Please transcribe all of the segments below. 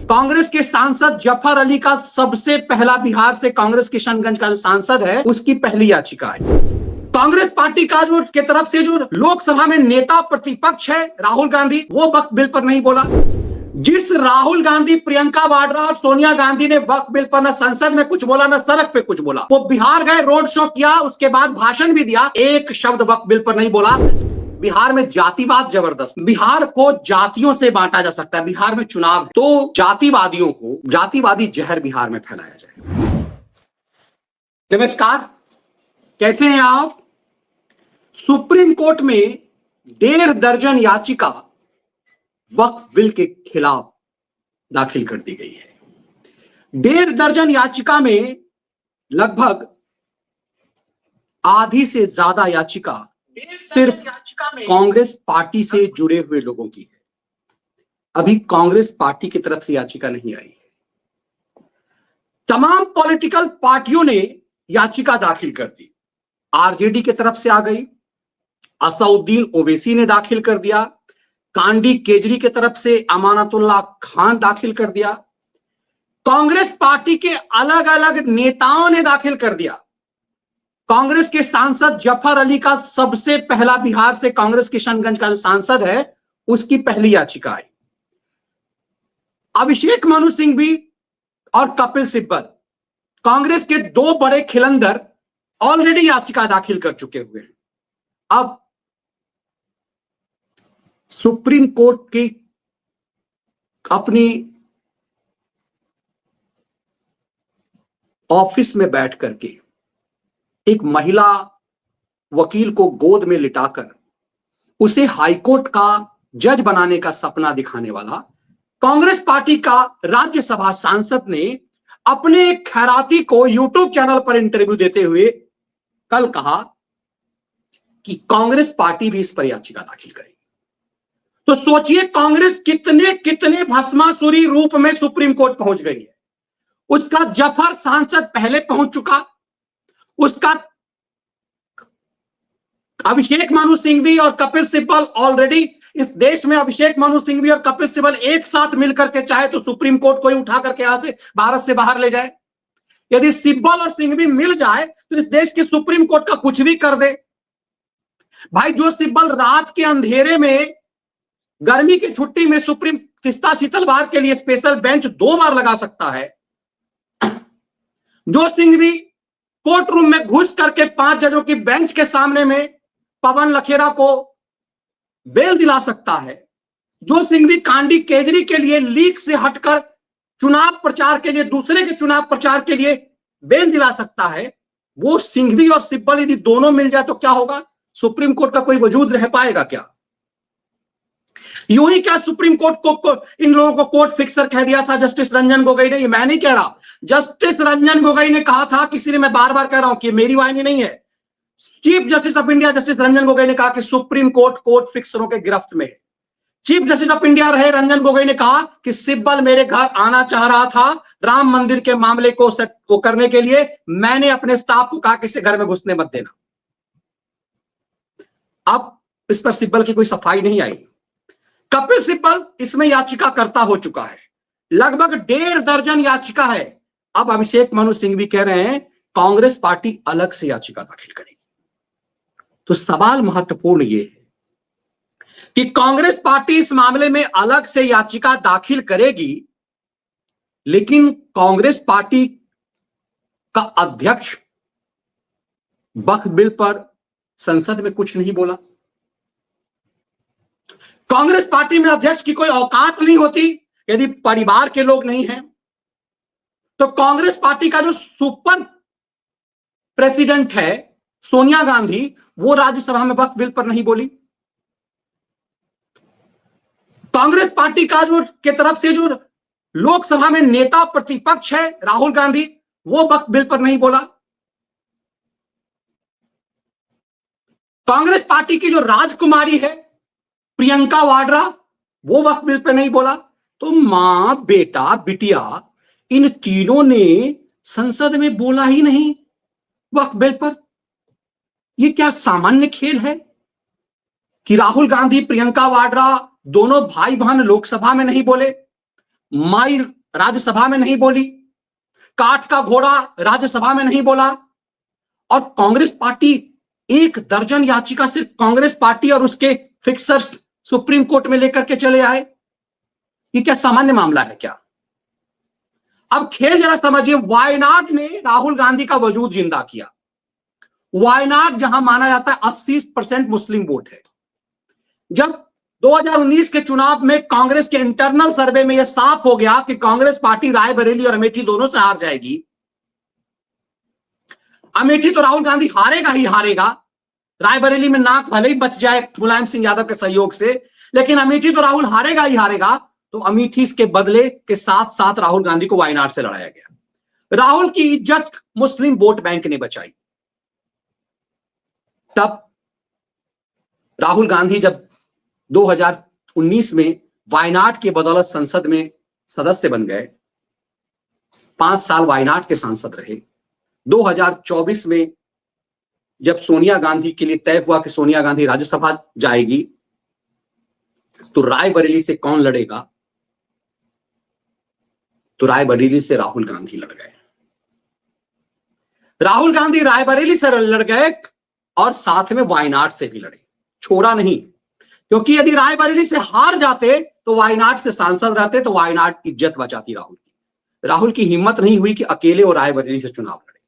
कांग्रेस के सांसद जफर अली का सबसे पहला बिहार से कांग्रेस किशनगंज का जो सांसद है उसकी पहली याचिका है। कांग्रेस पार्टी का जो के तरफ से जो लोकसभा में नेता प्रतिपक्ष है राहुल गांधी, वो वक्फ बिल पर नहीं बोला। जिस राहुल गांधी, प्रियंका वाड्रा और सोनिया गांधी ने वक्फ बिल पर न संसद में कुछ बोला न सड़क पे कुछ बोला, वो बिहार गए, रोड शो किया, उसके बाद भाषण भी दिया, एक शब्द वक्फ बिल पर नहीं बोला। बिहार में जातिवाद जबरदस्त, बिहार को जातियों से बांटा जा सकता है। बिहार में चुनाव है तो जातिवादियों को, जातिवादी जहर बिहार में फैलाया जाए। नमस्कार, कैसे हैं आप? सुप्रीम कोर्ट में 1.5 दर्जन याचिका वक्फ बिल के खिलाफ दाखिल कर दी गई है। 1.5 दर्जन याचिका में लगभग आधी से ज्यादा याचिका सिर्फ कांग्रेस पार्टी से जुड़े हुए लोगों की है। अभी कांग्रेस पार्टी की तरफ से याचिका नहीं आई है। तमाम पॉलिटिकल पार्टियों ने याचिका दाखिल कर दी। आरजेडी की तरफ से आ गई, असदुद्दीन ओवैसी ने दाखिल कर दिया, कांडी केजरी की तरफ से अमानतुल्लाह खान दाखिल कर दिया, कांग्रेस पार्टी के अलग अलग नेताओं ने दाखिल कर दिया। कांग्रेस के सांसद जफर अली का सबसे पहला बिहार से कांग्रेस किशनगंज का जो सांसद है उसकी पहली याचिका आई। अभिषेक मनु सिंघवी और कपिल सिब्बल, कांग्रेस के 2 बड़े खिलंदर, ऑलरेडी याचिका दाखिल कर चुके हुए हैं। अब सुप्रीम कोर्ट की अपनी ऑफिस में बैठ करके एक महिला वकील को गोद में लिटाकर उसे हाईकोर्ट का जज बनाने का सपना दिखाने वाला कांग्रेस पार्टी का राज्यसभा सांसद ने अपने खैराती को यूट्यूब चैनल पर इंटरव्यू देते हुए कल कहा कि कांग्रेस पार्टी भी इस पर याचिका दाखिल करेगी। तो सोचिए कांग्रेस कितने कितने भस्मासुरी रूप में सुप्रीम कोर्ट पहुंच गई है। उसका जफर सांसद पहले पहुंच चुका, उसका अभिषेक मनु सिंघवी और कपिल सिब्बल ऑलरेडी इस देश में, अभिषेक मनु सिंघवी और कपिल सिब्बल एक साथ मिलकर के चाहे तो सुप्रीम कोर्ट को ही उठा करके यहां से भारत से बाहर ले जाए। यदि सिब्बल और सिंघवी मिल जाए तो इस देश के सुप्रीम कोर्ट का कुछ भी कर दे। भाई, जो सिब्बल रात के अंधेरे में, गर्मी की छुट्टी में सुप्रीम तिस्ता शीतलवार के लिए स्पेशल बेंच 2 बार लगा सकता है, जो सिंघवी कोर्ट रूम में घुस करके 5 जजों की बेंच के सामने में पवन लखेरा को बेल दिला सकता है, जो सिंघवी कांडी केजरी के लिए लीक से हटकर चुनाव प्रचार के लिए, दूसरे के चुनाव प्रचार के लिए बेल दिला सकता है, वो सिंघवी और सिब्बल यदि दोनों मिल जाए तो क्या होगा? सुप्रीम कोर्ट का कोई वजूद रह पाएगा क्या? यूं ही क्या सुप्रीम कोर्ट को इन लोगों को कोर्ट फिक्सर कह दिया था जस्टिस रंजन गोगोई ने? ये मैं नहीं कह रहा, जस्टिस रंजन गोगोई ने कहा था। किसी ने, मैं बार बार कह रहा हूं कि मेरी वाहिनी नहीं है, chief justice of India justice Ranjan Gogoi ने कहा कि सुप्रीम कोर्ट कोर्ट फिक्सरों के गिरफ्त में है। चीफ जस्टिस ऑफ इंडिया रहे रंजन गोगोई ने कहा कि सिब्बल मेरे घर आना चाह रहा था राम मंदिर के मामले को करने के लिए, मैंने अपने स्टाफ को कहा कि इसे घर में घुसने मत देना। अब इस पर सिब्बल की कोई सफाई नहीं आई। कपिल सिब्बल इसमें याचिका करता हो चुका है, लगभग 1.5 दर्जन याचिका है। अब अभिषेक मनु सिंघवी कह रहे हैं कांग्रेस पार्टी अलग से याचिका दाखिल करेगी। तो सवाल महत्वपूर्ण यह है कि कांग्रेस पार्टी इस मामले में अलग से याचिका दाखिल करेगी, लेकिन कांग्रेस पार्टी का अध्यक्ष वक्फ बिल पर संसद में कुछ नहीं बोला। कांग्रेस पार्टी में अध्यक्ष की कोई औकात नहीं होती यदि परिवार के लोग नहीं हैं। तो कांग्रेस पार्टी का जो सुपर प्रेसिडेंट है सोनिया गांधी, वो राज्यसभा में वक्फ बिल पर नहीं बोली। कांग्रेस पार्टी का जो के तरफ से जो लोकसभा में नेता प्रतिपक्ष है राहुल गांधी, वो वक्फ बिल पर नहीं बोला। कांग्रेस पार्टी की जो राजकुमारी है प्रियंका वाड्रा, वो वक्फ बिल पर नहीं बोला। तो मां, बेटा, बिटिया, इन तीनों ने संसद में बोला ही नहीं वक्फ बिल पर। ये क्या सामान्य खेल है कि राहुल गांधी, प्रियंका वाड्रा दोनों भाई बहन लोकसभा में नहीं बोले? माई राज्यसभा में नहीं बोली, काठ का घोड़ा राज्यसभा में नहीं बोला, और कांग्रेस पार्टी 1 दर्जन याचिका सिर्फ कांग्रेस पार्टी और उसके फिक्सर्स सुप्रीम कोर्ट में लेकर के चले आए। ये क्या सामान्य मामला है क्या? अब खेल जरा समझिए, वायनाड ने राहुल गांधी का वजूद जिंदा किया। वायनाड जहां माना जाता है 80% मुस्लिम वोट है। जब 2019 के चुनाव में कांग्रेस के इंटरनल सर्वे में यह साफ हो गया कि कांग्रेस पार्टी रायबरेली और अमेठी दोनों से हार जाएगी, अमेठी तो राहुल गांधी हारेगा ही हारेगा, रायबरेली में नाक भले ही बच जाए मुलायम सिंह यादव के सहयोग से, लेकिन अमेठी तो राहुल हारेगा ही हारेगा। तो अमेठी के बदले के साथ साथ राहुल गांधी को वायनाड से लड़ाया गया। राहुल की इज्जत मुस्लिम वोट बैंक ने बचाई। तब राहुल गांधी जब 2019 में वायनाड के बदौलत संसद में सदस्य बन गए, 5 साल वायनाड के सांसद रहे। 2024 में जब सोनिया गांधी के लिए तय हुआ कि सोनिया गांधी राज्यसभा जाएगी, तो रायबरेली से कौन लड़ेगा? तो रायबरेली से राहुल गांधी लड़ गए। राहुल गांधी रायबरेली से लड़ गए और साथ में वायनाड से भी लड़े, छोड़ा नहीं। क्योंकि यदि रायबरेली से हार जाते तो वायनाड से सांसद रहते, तो वायनाड की इज्जत बचाती राहुल की। राहुल की हिम्मत नहीं हुई कि अकेले और रायबरेली से चुनाव लड़े।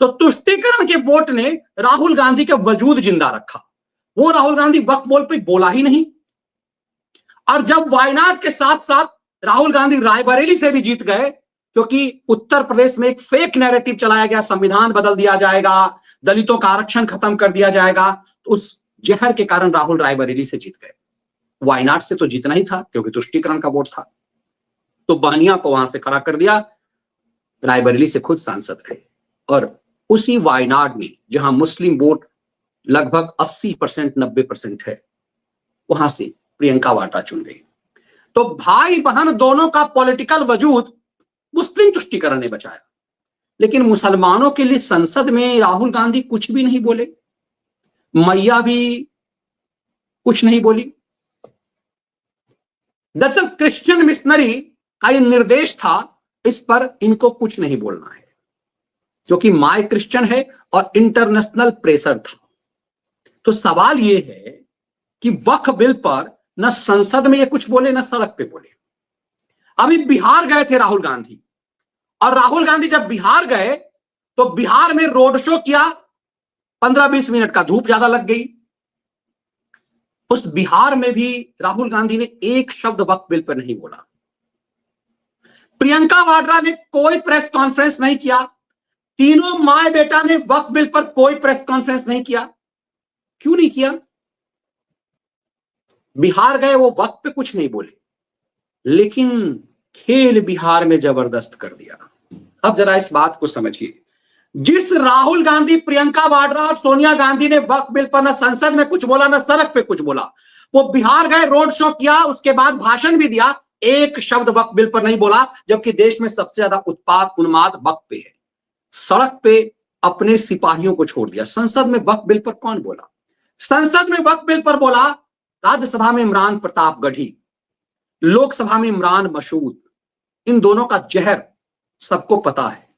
तो तुष्टीकरण के वोट ने राहुल गांधी का वजूद जिंदा रखा। वो राहुल गांधी वक्त बोल पे बोला ही नहीं। और जब वायनाड के साथ साथ राहुल गांधी रायबरेली से भी जीत गए, क्योंकि उत्तर प्रदेश में एक फेक नैरेटिव चलाया गया, संविधान बदल दिया जाएगा, दलितों का आरक्षण खत्म कर दिया जाएगा, तो उस जहर के कारण राहुल रायबरेली से जीत गए। वायनाड से तो जीतना ही था क्योंकि तुष्टीकरण का वोट था। तो बहनिया को वहां से खड़ा कर दिया, रायबरेली से खुद सांसद रहे। और उसी वायनाड में जहां मुस्लिम वोट लगभग 80% 90% है, वहां से प्रियंका वाड्रा चुन गई। तो भाई बहन दोनों का पॉलिटिकल वजूद मुस्लिम तुष्टीकरण ने बचाया। लेकिन मुसलमानों के लिए संसद में राहुल गांधी कुछ भी नहीं बोले, मैया भी कुछ नहीं बोली। दरअसल क्रिश्चियन मिशनरी का यह निर्देश था, इस पर इनको कुछ नहीं बोलना है, क्योंकि माय क्रिश्चियन है और इंटरनेशनल प्रेशर था। तो सवाल यह है कि वक्फ बिल पर न संसद में ये कुछ बोले न सड़क पे बोले। अभी बिहार गए थे राहुल गांधी, और राहुल गांधी जब बिहार गए तो बिहार में रोड शो किया, 15-20 मिनट का धूप ज्यादा लग गई। उस बिहार में भी राहुल गांधी ने एक शब्द वक्फ बिल पर नहीं बोला। प्रियंका वाड्रा ने कोई प्रेस कॉन्फ्रेंस नहीं किया। तीनों माए बेटा ने वक्फ बिल पर कोई प्रेस कॉन्फ्रेंस नहीं किया। क्यों नहीं किया? बिहार गए, वो वक्त पे कुछ नहीं बोले, लेकिन खेल बिहार में जबरदस्त कर दिया। अब जरा इस बात को समझिए, जिस राहुल गांधी, प्रियंका वाड्रा और सोनिया गांधी ने वक्फ बिल पर न संसद में कुछ बोला न सड़क पे कुछ बोला, वो बिहार गए, रोड शो किया, उसके बाद भाषण भी दिया, एक शब्द वक्फ बिल पर नहीं बोला। जबकि देश में सबसे ज्यादा उत्पाद उन्माद वक्फ पे है। सड़क पे अपने सिपाहियों को छोड़ दिया, संसद में वक्फ बिल पर कौन बोला? संसद में वक्फ बिल पर बोला राज्यसभा में इमरान प्रतापगढ़ी, लोकसभा में इमरान मसूद। इन दोनों का जहर सबको पता है।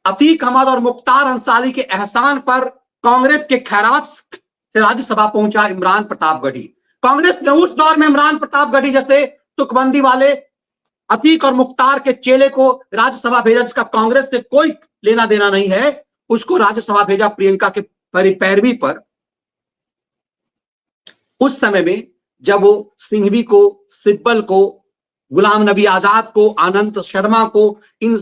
अतीक अहमद और मुख्तार अंसारी के एहसान पर कांग्रेस के खैरात से राज्यसभा पहुंचा इमरान प्रतापगढ़ी। कांग्रेस ने उस दौर में इमरान प्रतापगढ़ी जैसे तुकबंदी वाले अतीक और मुख्तार के चेले को राज्यसभा भेजा, जिसका कांग्रेस से कोई लेना देना नहीं है, उसको राज्यसभा भेजा प्रियंका के पैरवी पर। उस समय में जब वो सिंघवी को, सिब्बल को, गुलाम नबी आजाद को, आनंद शर्मा को, इन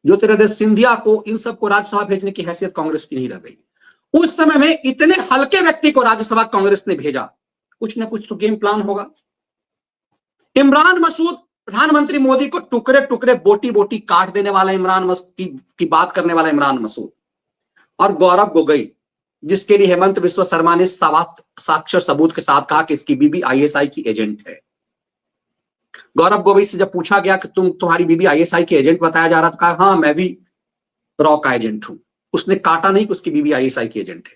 ज्योतिरादित्य सिंधिया को, इन सबको राज्यसभा भेजने की हैसियत कांग्रेस की नहीं रह गई। उस समय में इतने हल्के व्यक्ति को राज्यसभा कांग्रेस ने भेजा, कुछ ना कुछ तो गेम प्लान होगा। इमरान मसूद, प्रधानमंत्री मोदी को टुकड़े टुकड़े बोटी बोटी काट देने वाला इमरान मसूद की बात करने वाला इमरान मसूद, और गौरव गोगोई, जिसके लिए हेमंत विश्व शर्मा ने साक्षर सबूत के साथ कहा कि इसकी बीबी आईएसआई की एजेंट है। गौरव गोगोई से जब पूछा गया कि तुम्हारी बीबी आईएसआई की एजेंट बताया जा रहा, तो कहा हाँ मैं भी रॉ का एजेंट हूं। उसने काटा नहीं कि उसकी बीबी आईएसआई की एजेंट है।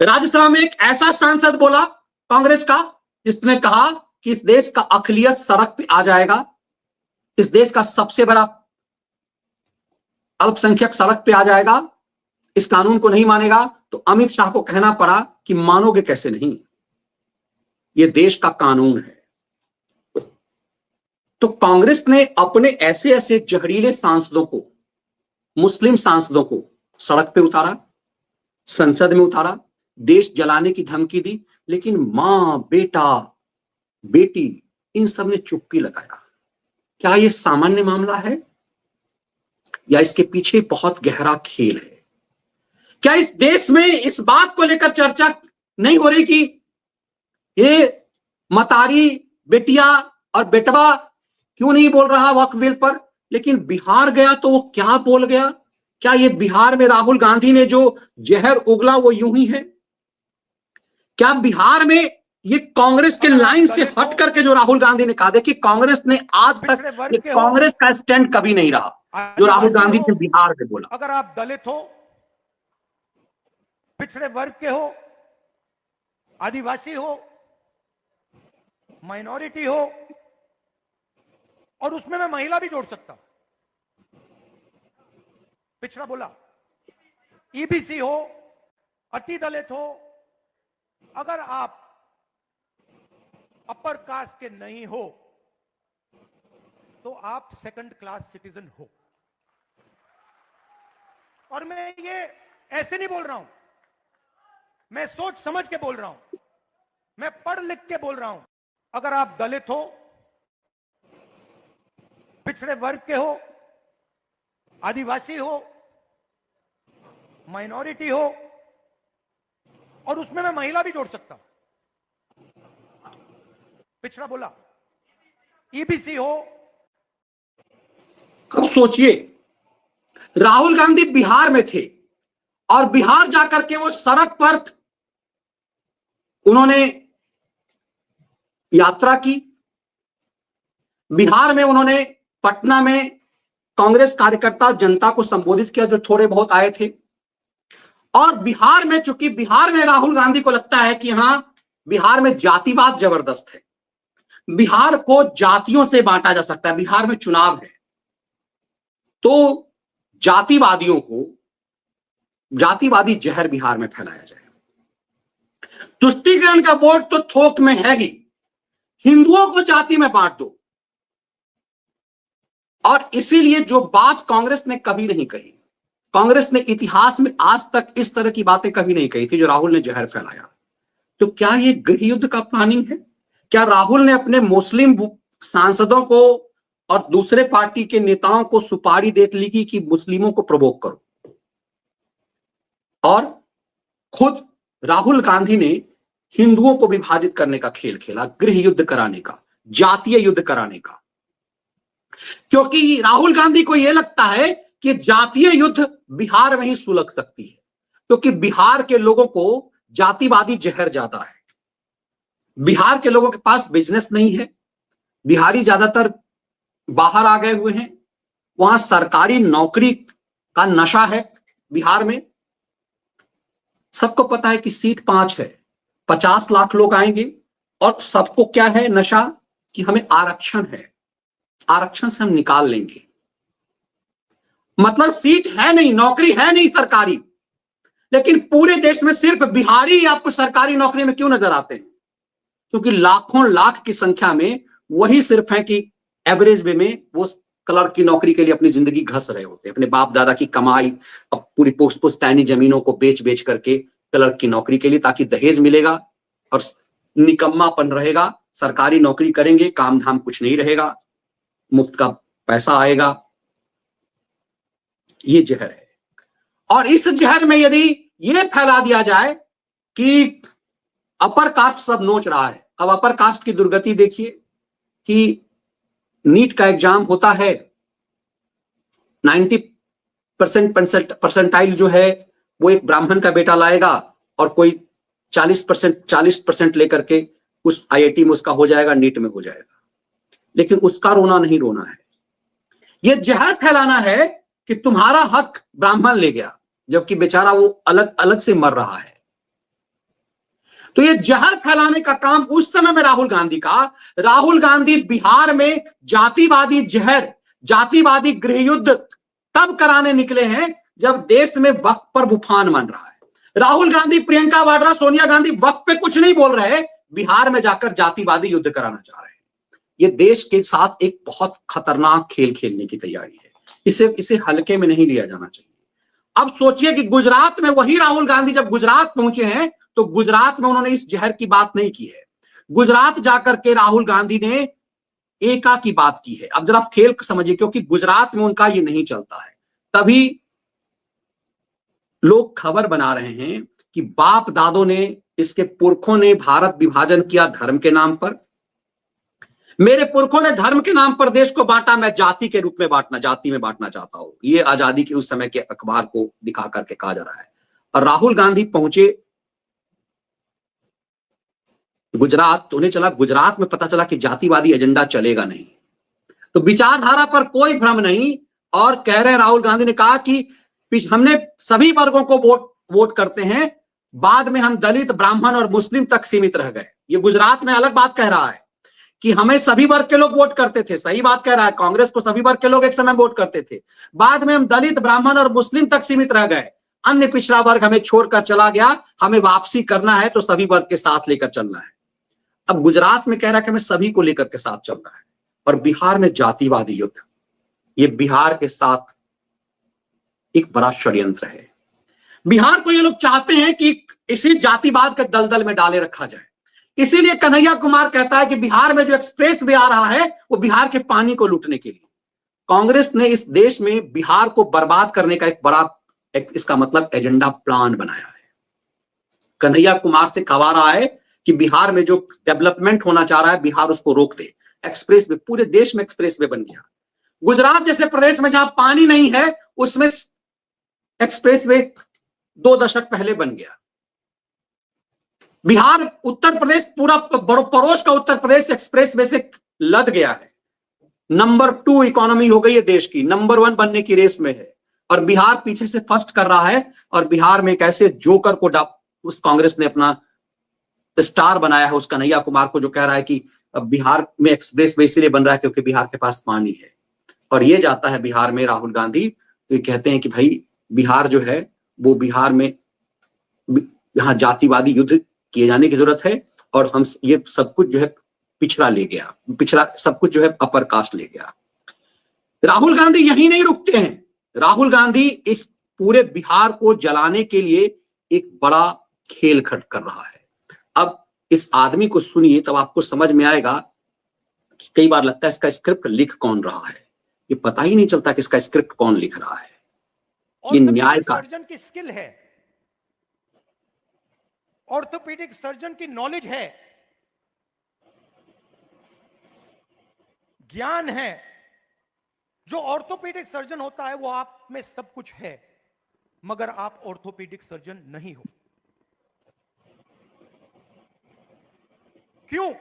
राज्यसभा में एक ऐसा सांसद बोला कांग्रेस का जिसने कहा कि इस देश का अक़लियत सड़क पे आ जाएगा, इस देश का सबसे बड़ा अल्पसंख्यक सड़क पे आ जाएगा, इस कानून को नहीं मानेगा, तो अमित शाह को कहना पड़ा कि मानोगे कैसे नहीं, यह देश का कानून है। तो कांग्रेस ने अपने ऐसे ऐसे जहरीले सांसदों को, मुस्लिम सांसदों को सड़क पे उतारा, संसद में उतारा, देश जलाने की धमकी दी, लेकिन मां, बेटा, बेटी, इन सब ने चुप्पी लगाया। क्या यह सामान्य मामला है या इसके पीछे बहुत गहरा खेल है? क्या इस देश में इस बात को लेकर चर्चा नहीं हो रही कि ये मतारी, बेटिया और बेटवा क्यों नहीं बोल रहा वक्फ बिल पर? लेकिन बिहार गया तो वो क्या बोल गया? क्या ये बिहार में राहुल गांधी ने जो जहर उगला वो यूं ही है? क्या बिहार में ये कांग्रेस के लाइन से हट करके जो राहुल गांधी ने कहा, देखिए कांग्रेस ने आज तक, ये कांग्रेस का स्टैंड कभी नहीं रहा जो राहुल गांधी ने बिहार में बोला। अगर आप दलित हो, पिछड़े वर्ग के हो, आदिवासी हो, माइनॉरिटी हो, और उसमें मैं महिला भी जोड़ सकता, पिछड़ा बोला, ईबीसी हो, अति दलित हो, अगर आप अपर कास्ट के नहीं हो तो आप सेकंड क्लास सिटीजन हो। और मैं ये ऐसे नहीं बोल रहा हूं, मैं सोच समझ के बोल रहा हूं, मैं पढ़ लिख के बोल रहा हूं। अगर आप दलित हो, पिछड़े वर्ग के हो, आदिवासी हो, माइनॉरिटी हो, और उसमें मैं महिला भी जोड़ सकता, पिछड़ा बोला, ईबीसी हो। अब सोचिए, राहुल गांधी बिहार में थे और बिहार जाकर के वो सड़क पर उन्होंने यात्रा की, बिहार में उन्होंने पटना में कांग्रेस कार्यकर्ता जनता को संबोधित किया जो थोड़े बहुत आए थे। और बिहार में, चूंकि बिहार में राहुल गांधी को लगता है कि हां, बिहार में जातिवाद जबरदस्त है, बिहार को जातियों से बांटा जा सकता है, बिहार में चुनाव है, तो जातिवादियों को, जातिवादी जहर बिहार में फैलाया जाए। तुष्टीकरण का वोट तो थोक में है ही, हिंदुओं को जाति में बांट दो। और इसीलिए जो बात कांग्रेस ने कभी नहीं कही, कांग्रेस ने इतिहास में आज तक इस तरह की बातें कभी नहीं कही थी जो राहुल ने जहर फैलाया। तो क्या ये गृह युद्ध का प्लानिंग है? क्या राहुल ने अपने मुस्लिम सांसदों को और दूसरे पार्टी के नेताओं को सुपारी दे ली कि मुस्लिमों को प्रवोक करो, और खुद राहुल गांधी ने हिंदुओं को विभाजित करने का खेल खेला, गृह युद्ध कराने का, जातीय युद्ध कराने का? क्योंकि राहुल गांधी को यह लगता है कि जातीय युद्ध बिहार में ही सुलग सकती है, क्योंकि बिहार के लोगों को जातिवादी जहर ज्यादा है, बिहार के लोगों के पास बिजनेस नहीं है, बिहारी ज्यादातर बाहर आ गए हुए हैं, वहां सरकारी नौकरी का नशा है बिहार में। सबको पता है कि सीट 5 है, 50 लाख लोग आएंगे, और सबको क्या है नशा कि हमें आरक्षण है, आरक्षण से हम निकाल लेंगे। मतलब सीट है नहीं, नौकरी है नहीं सरकारी, लेकिन पूरे देश में सिर्फ बिहारी आपको सरकारी नौकरी में क्यों नजर आते हैं? क्योंकि लाखों लाख की संख्या में वही सिर्फ है कि एवरेज वे में वो क्लर्क की नौकरी के लिए अपनी जिंदगी घस रहे होते हैं, अपने बाप दादा की कमाई, अब पूरी पुश्तैनी जमीनों को बेच बेच करके क्लर्क की नौकरी के लिए, ताकि दहेज मिलेगा और निकम्मापन रहेगा। सरकारी नौकरी करेंगे, काम धाम कुछ नहीं रहेगा, मुफ्त का पैसा आएगा। ये जहर है। और इस जहर में यदि ये फैला दिया जाए कि अपर कास्ट सब नोच रहा है, अब अपर कास्ट की दुर्गति देखिए कि नीट का एग्जाम होता है, 90% परसेंटाइल जो है वो एक ब्राह्मण का बेटा लाएगा, और कोई 40% लेकर के उस आईआईटी में उसका हो जाएगा, नीट में हो जाएगा। लेकिन उसका रोना नहीं रोना है, ये जहर फैलाना है कि तुम्हारा हक ब्राह्मण ले गया, जबकि बेचारा वो अलग अलग से मर रहा है। तो ये जहर फैलाने का काम उस समय में राहुल गांधी बिहार में जातिवादी जहर, जातिवादी गृह युद्ध तब कराने निकले हैं जब देश में वक्त पर उफान मन रहा है। राहुल गांधी, प्रियंका वाड्रा, सोनिया गांधी वक्त पे कुछ नहीं बोल रहे, बिहार में जाकर जातिवादी युद्ध कराना चाह रहे हैं। ये देश के साथ एक बहुत खतरनाक खेल खेलने की तैयारी है, इसे हल्के में नहीं लिया जाना चाहिए। अब सोचिए कि गुजरात में वही राहुल गांधी जब गुजरात पहुंचे हैं तो गुजरात में उन्होंने इस जहर की बात नहीं की है। गुजरात जाकर के राहुल गांधी ने एका की बात की है। अब जरा खेल समझिए, क्योंकि गुजरात में उनका ये नहीं चलता है, तभी लोग खबर बना रहे हैं कि बाप दादों ने, इसके पुरखों ने भारत विभाजन किया धर्म के नाम पर। मेरे पुरखों ने धर्म के नाम पर देश को बांटा, मैं जाति के रूप में बांटना, जाति में बांटना चाहता हूं। ये आजादी के उस समय के अखबार को दिखा करके कहा जा रहा है। और राहुल गांधी पहुंचे गुजरात, तो उन्हें चला, गुजरात में पता चला कि जातिवादी एजेंडा चलेगा नहीं, तो विचारधारा पर कोई भ्रम नहीं। और कह रहे राहुल गांधी ने कहा कि हमने सभी वर्गों को वोट करते हैं, बाद में हम दलित, ब्राह्मण और मुस्लिम तक सीमित रह गए। ये गुजरात में अलग बात कह रहा है कि हमें सभी वर्ग के लोग वोट करते थे, सही बात कह रहा है, कांग्रेस को सभी वर्ग के लोग एक समय वोट करते थे, बाद में हम दलित, ब्राह्मण और मुस्लिम तक सीमित रह गए, अन्य पिछड़ा वर्ग हमें छोड़कर चला गया, हमें वापसी करना है तो सभी वर्ग के साथ लेकर चलना है। अब गुजरात में कह रहा है कि हमें सभी को लेकर के साथ चलना है। और बिहार में जातिवादी युद्ध, ये बिहार के साथ एक बड़ा षड्यंत्र है। बिहार को ये लोग चाहते हैं कि इसी जातिवाद के दलदल में डाले रखा जाए। इसीलिए कन्हैया कुमार कहता है कि बिहार में जो एक्सप्रेस वे आ रहा है वो बिहार के पानी को लूटने के लिए। कांग्रेस ने इस देश में बिहार को बर्बाद करने का एक बड़ा, इसका मतलब एजेंडा प्लान बनाया है। कन्हैया कुमार से कहा रहा है कि बिहार में जो डेवलपमेंट होना चाह रहा है, बिहार उसको रोक दे। एक्सप्रेस वे, पूरे देश में एक्सप्रेस वे बन गया। गुजरात जैसे प्रदेश में जहां पानी नहीं है उसमें एक्सप्रेस वे 2 दशक पहले बन गया। बिहार, उत्तर प्रदेश, पूरा पड़ोस का उत्तर प्रदेश एक्सप्रेस वे से लद गया है। नंबर 2 इकोनॉमी हो गई है देश की, नंबर 1 बनने की रेस में है, और बिहार पीछे से फर्स्ट कर रहा है। और बिहार में एक ऐसे जोकर को उस कांग्रेस ने अपना स्टार बनाया है, उस कन्हैया कुमार को, जो कह रहा है कि अब बिहार में एक्सप्रेस वे इसलिए बन रहा है क्योंकि बिहार के पास पानी है। और ये जाता है बिहार में राहुल गांधी, तो ये कहते हैं कि भाई बिहार जो है वो, बिहार में यहाँ जातिवादी युद्ध किए जाने की जरूरत है, और हम ये सब कुछ जो है पिछड़ा ले गया, पिछड़ा सब कुछ जो है अपर कास्ट ले गया। राहुल गांधी यही नहीं रुकते हैं, राहुल गांधी इस पूरे बिहार को जलाने के लिए एक बड़ा खेल खट कर रहा है। अब इस आदमी को सुनिए तब आपको समझ में आएगा कि कई बार लगता है इसका स्क्रिप्ट लिख कौन रहा है, ये पता ही नहीं चलता कि इसका स्क्रिप्ट कौन लिख रहा है। ये न्याय का सर्जन की स्किल है, ऑर्थोपेडिक सर्जन की नॉलेज है, ज्ञान है। जो ऑर्थोपेडिक सर्जन होता है वो आप में सब कुछ है, मगर आप ऑर्थोपेडिक सर्जन नहीं हो। क्यों?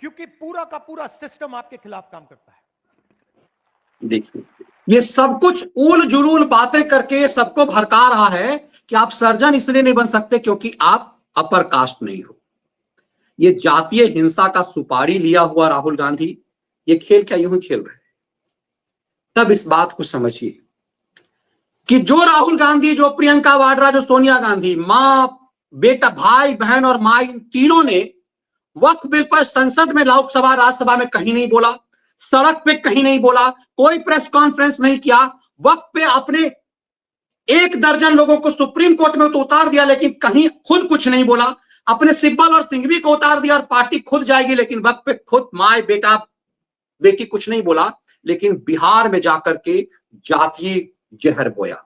क्योंकि पूरा का पूरा सिस्टम आपके खिलाफ काम करता है। देखिए, ये सब कुछ ऊल जुलूल बातें करके सबको भड़का रहा है कि आप सर्जन इसलिए नहीं बन सकते क्योंकि आप अपर कास्ट नहीं हो। ये जातीय हिंसा का सुपारी लिया हुआ राहुल गांधी ये खेल क्या यूं ही खेल रहे हैं। तब इस बात को समझिए कि जो राहुल गांधी, जो प्रियंका वाड्रा, जो सोनिया गांधी, मां, बेटा, भाई, बहन और मां, इन तीनों ने वक्फ बिल पर संसद में, लोकसभा, राज्यसभा में कहीं नहीं बोला, सड़क पे कहीं नहीं बोला, कोई प्रेस कॉन्फ्रेंस नहीं किया। वक्त पे अपने 1 दर्जन लोगों को सुप्रीम कोर्ट में तो उतार दिया, लेकिन कहीं खुद कुछ नहीं बोला। अपने सिब्बल और सिंघवी को उतार दिया और पार्टी खुद जाएगी, लेकिन वक्त पे खुद माए, बेटा, बेटी कुछ नहीं बोला। लेकिन बिहार में जाकर के जातीय जहर बोया।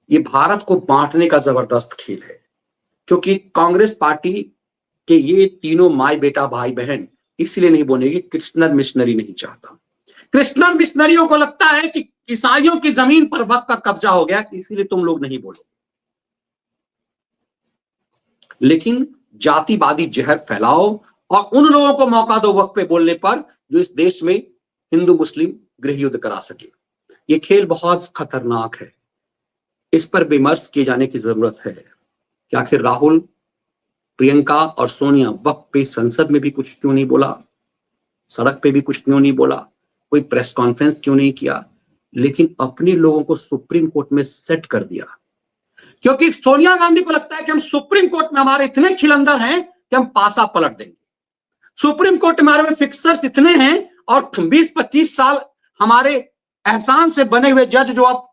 ये भारत को बांटने का जबरदस्त खेल है, क्योंकि कांग्रेस पार्टी के ये तीनों माए, बेटा, भाई, बहन इसलिए नहीं बोलेगी, क्रिश्चियन मिशनरी नहीं चाहता। क्रिश्चियन मिशनरियों को लगता है कि ईसाइयों की जमीन पर वक्त का कब्जा हो गया, इसीलिए तुम लोग नहीं बोलो। लेकिन जातिवादी जहर फैलाओ और उन लोगों को मौका दो वक्त पे बोलने पर जो इस देश में हिंदू मुस्लिम गृह युद्ध करा सके। ये खेल बहुत खतरनाक है। इस पर विमर्श किए जाने की जरूरत है कि आखिर राहुल, प्रियंका और सोनिया वक्त पे संसद में भी कुछ क्यों नहीं बोला, सड़क पे भी कुछ क्यों नहीं बोला, कोई प्रेस कॉन्फ्रेंस क्यों नहीं किया, लेकिन अपने लोगों को सुप्रीम कोर्ट में सेट कर दिया। क्योंकि सोनिया गांधी को लगता है कि हम सुप्रीम कोर्ट में हमारे इतने खिलंदर हैं कि हम पासा पलट देंगे। सुप्रीम कोर्ट में हमारे में फिक्सर्स इतने हैं और 20-25 साल हमारे एहसान से बने हुए जज जो अब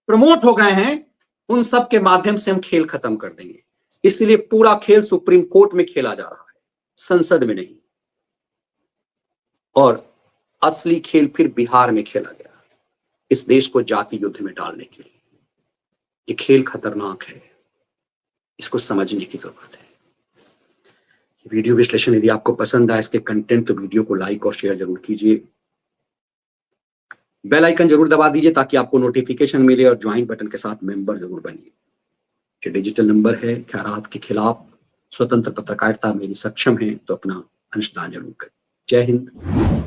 प्रमोट हो गए हैं, उन सब के माध्यम से हम खेल खत्म कर देंगे। इसलिए पूरा खेल सुप्रीम कोर्ट में खेला जा रहा है, संसद में नहीं। और असली खेल फिर बिहार में खेला गया, इस देश को जाति युद्ध में डालने के लिए। ये खेल खतरनाक है, इसको समझने की जरूरत है। वीडियो विश्लेषण यदि आपको पसंद आए इसके कंटेंट, तो वीडियो को लाइक और शेयर जरूर कीजिए। बेल आइकन जरूर दबा दीजिए ताकि आपको नोटिफिकेशन मिले और ज्वाइन बटन के साथ मेंबर जरूर बनिए। ये डिजिटल नंबर है। खैरात के खिलाफ स्वतंत्र पत्रकारिता मेरी सक्षम है, तो अपना अंशदान जरूर करें। जय हिंद।